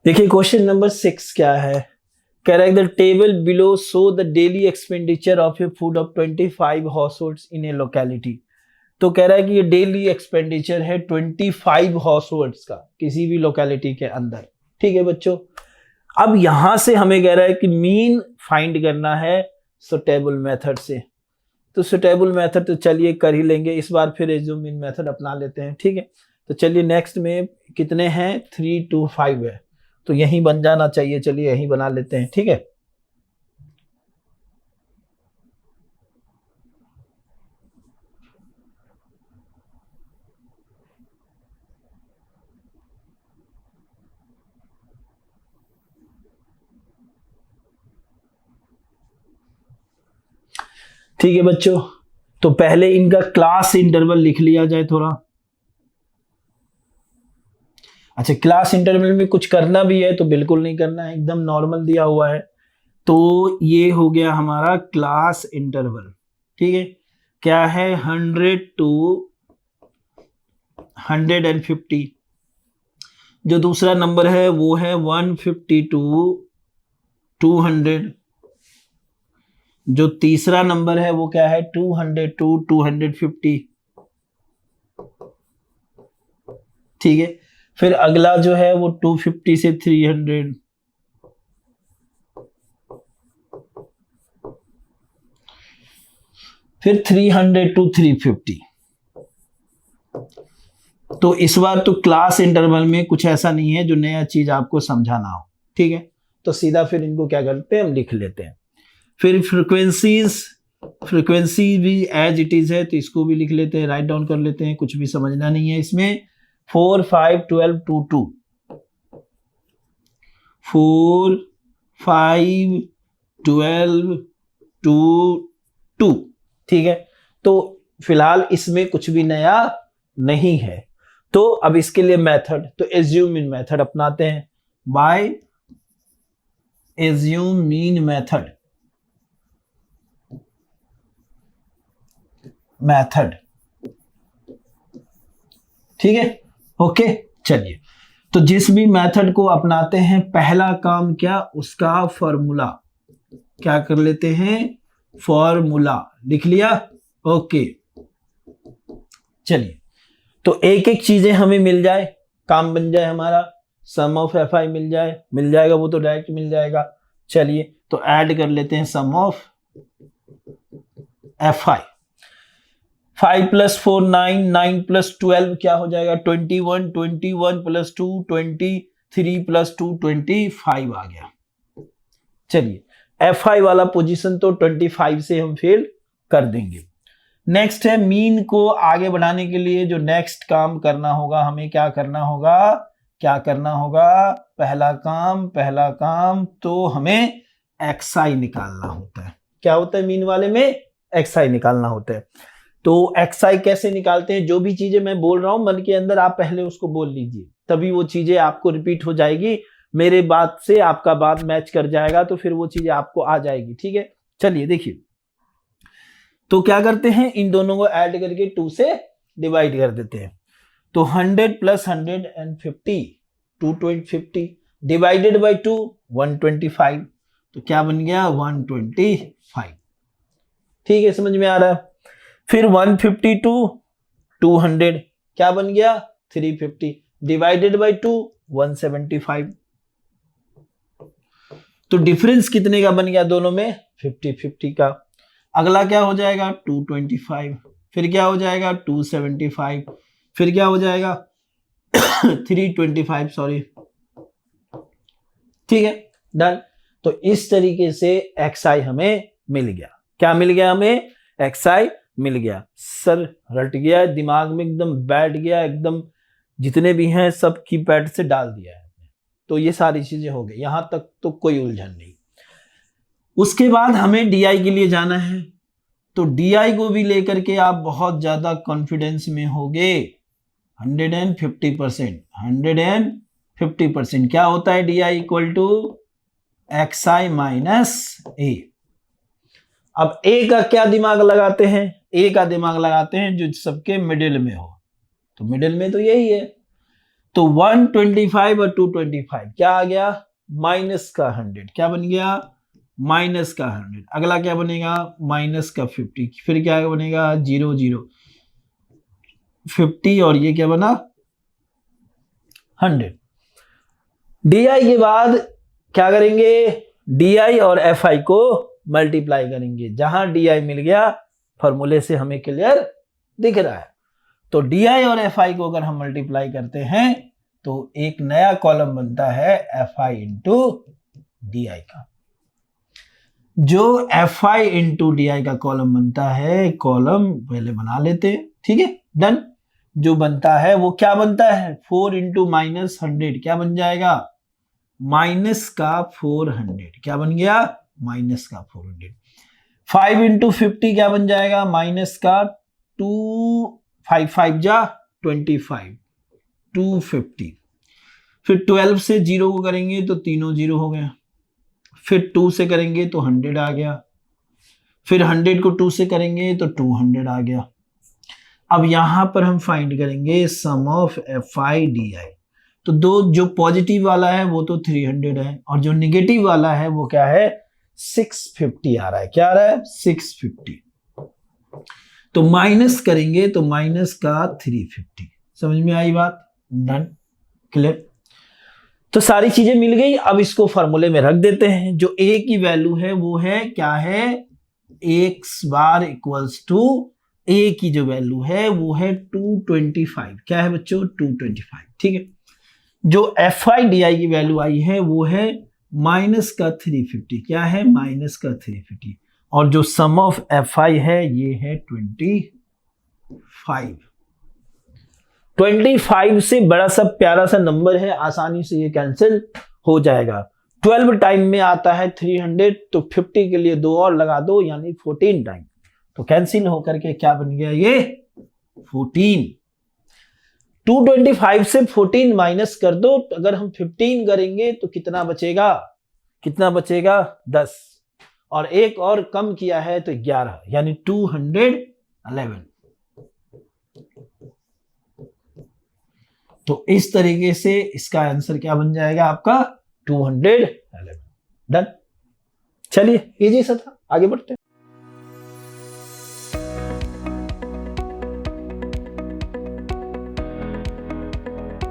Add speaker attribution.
Speaker 1: देखिए question number 6 क्या है। कह रहा है the table below show the daily expenditure of A food of 25 households in A locality. तो कह रहा है कि ये डेली एक्सपेंडिचर है 25 हाउसहोल्ड्स का किसी भी लोकेलिटी के अंदर। ठीक है बच्चों, अब यहां से हमें कह रहा है कि मीन फाइंड करना है सुटेबल मेथड से। तो सुटेबल मेथड तो चलिए कर ही लेंगे, इस बार फिर एज्यूम मीन मेथड अपना लेते हैं। ठीक है, तो चलिए नेक्स्ट में कितने हैं 3 2 5 है, तो यही बन जाना चाहिए। चलिए यही बना लेते हैं। ठीक है, ठीक है बच्चों, तो पहले इनका क्लास इंटरवल लिख लिया जाए थोड़ा। अच्छा, क्लास इंटरवल में कुछ करना भी है तो बिल्कुल नहीं करना है, एकदम नॉर्मल दिया हुआ है। तो ये हो गया हमारा क्लास इंटरवल। ठीक है, क्या है 100 to 150। जो दूसरा नंबर है वो है 150 to 200। जो तीसरा नंबर है वो क्या है 200 to 250। ठीक है, फिर अगला जो है वो 250 से 300। फिर 300 to 350। तो इस बार तो क्लास इंटरवल में कुछ ऐसा नहीं है जो नया चीज आपको समझाना हो। ठीक है, तो सीधा फिर इनको क्या करते हैं, हम लिख लेते हैं। फिर फ्रीक्वेंसी भी एज इट इज है तो इसको भी लिख लेते हैं, राइट डाउन कर लेते हैं, कुछ भी समझना नहीं है इसमें। 4 5 12 2 2 4 5 12 2 2। ठीक है, तो फिलहाल इसमें कुछ भी नया नहीं है। तो अब इसके लिए मेथड, तो एज्यूम मीन मेथड अपनाते हैं। बाय एज्यूम मीन मेथड ठीक है, ओके। चलिए, तो जिस भी मेथड को अपनाते हैं पहला काम क्या, उसका फॉर्मूला क्या कर लेते हैं, फॉर्मूला लिख लिया। ओके, चलिए, तो एक एक चीजें हमें मिल जाए, काम बन जाए हमारा। सम ऑफ एफ आई मिल जाएगा, वो तो डायरेक्ट मिल जाएगा। चलिए, तो ऐड कर लेते हैं सम ऑफ एफ आई। 5 + 4 9, 9 + 12 क्या हो जाएगा 21, 21 + 2 23 + 2 25 आ गया। चलिए, एफ आई वाला पोजीशन तो 25 से हम फिल कर देंगे। नेक्स्ट है मीन को आगे बढ़ाने के लिए जो नेक्स्ट काम करना होगा, हमें क्या करना होगा, पहला काम तो हमें एक्सआई निकालना होता है। क्या होता है मीन वाले में, एक्सआई निकालना होता है। तो एक्सआई कैसे निकालते हैं, जो भी चीजें मैं बोल रहा हूं मन के अंदर आप पहले उसको बोल लीजिए, तभी वो चीजें आपको रिपीट हो जाएगी। मेरे बात से आपका बात मैच कर जाएगा तो फिर वो चीजें आपको आ जाएगी। ठीक है, चलिए देखिए, तो क्या करते हैं, इन दोनों को ऐड करके 2 से डिवाइड कर देते हैं। तो 100 + 150 250 डिवाइडेड बाई 2 125। तो क्या बन गया 125। ठीक है, समझ में आ रहा है। फिर 150 to 200 क्या बन गया 350 डिवाइडेड बाई 2 175। तो डिफरेंस कितने का बन गया दोनों में 50-50 का। अगला क्या हो जाएगा 225, फिर क्या हो जाएगा 275, फिर क्या हो जाएगा 325 सॉरी। ठीक है, डन। तो इस तरीके से एक्सआई हमें मिल गया। क्या मिल गया हमें, एक्सआई मिल गया। सर रट गया, दिमाग में एकदम बैठ गया, एकदम जितने भी हैं सब कीपैड से डाल दिया है। तो ये सारी चीजें हो गई, यहां तक तो कोई उलझन नहीं। उसके बाद हमें डीआई के लिए जाना है। तो डीआई को भी लेकर के आप बहुत ज्यादा कॉन्फिडेंस में होगे। 150%, 150%। क्या होता है D I equal to X I minus A. अब ए का क्या दिमाग लगाते हैं, ए का दिमाग लगाते हैं जो सबके मिडिल में हो। तो मिडिल में तो यही है, तो 125 और 225 क्या आ गया, माइनस का 100, क्या बन गया, माइनस का 100। अगला क्या बनेगा, माइनस का 50, फिर क्या बनेगा, 0 0 50, और ये क्या बना, 100। DI के बाद क्या करेंगे, DI और FI को मल्टीप्लाई करेंगे। जहां DI मिल गया, फॉर्मूले से हमें क्लियर दिख रहा है। तो DI और FI को अगर हम मल्टीप्लाई करते हैं तो एक नया कॉलम बनता है FI इंटू DI का। जो FI इंटू DI का कॉलम बनता है, कॉलम पहले बना लेते हैं, ठीक है, डन। जो बनता है वो क्या बनता है, 4 इंटू माइनस 100 क्या बन जाएगा, माइनस का 400, क्या बन गया, माइनस का 400। 5 इंटू 50 क्या बन जाएगा, माइनस का 2, 5 5 जा 25, 250। फिर 12 से 0 को करेंगे तो तीनों 0 हो गया। फिर 2 से करेंगे तो 100 आ गया। फिर 100 को 2 से करेंगे तो 200 आ गया। अब यहां पर हम फाइंड करेंगे सम ऑफ FI DI। तो दो, जो पॉजिटिव वाला है वो तो 300 है, और जो निगेटिव वाला है वो क्या है, 650 आ रहा है। क्या आ रहा है, 650। तो माइनस करेंगे तो माइनस का 350। समझ में आई बात, डन, क्लियर। तो सारी चीजें मिल गई। अब इसको फॉर्मूले में रख देते हैं। जो A की वैल्यू है वो है, क्या है, x बार इक्वल्स टू A की जो वैल्यू है वो है 225। क्या है बच्चों, 225, ठीक है। जो FI DI की वैल्यू आई है वो है माइनस का 350। क्या है, माइनस का 350। और जो सम ऑफ FI है ये है 25। 25 से बड़ा सा प्यारा सा नंबर है, आसानी से ये कैंसिल हो जाएगा। 12 टाइम में आता है 300, तो 50 के लिए 2 और लगा दो, यानी 14 टाइम। तो कैंसिल होकर के क्या बन गया, ये 14। 225 से 14 माइनस कर दो, तो अगर हम 15 करेंगे तो कितना बचेगा, कितना बचेगा, 10। और एक और कम किया है तो 11, यानी 211। तो इस तरीके से इसका आंसर क्या बन जाएगा आपका, 211। डन। चलिए, इजी सा था, आगे बढ़ते हैं।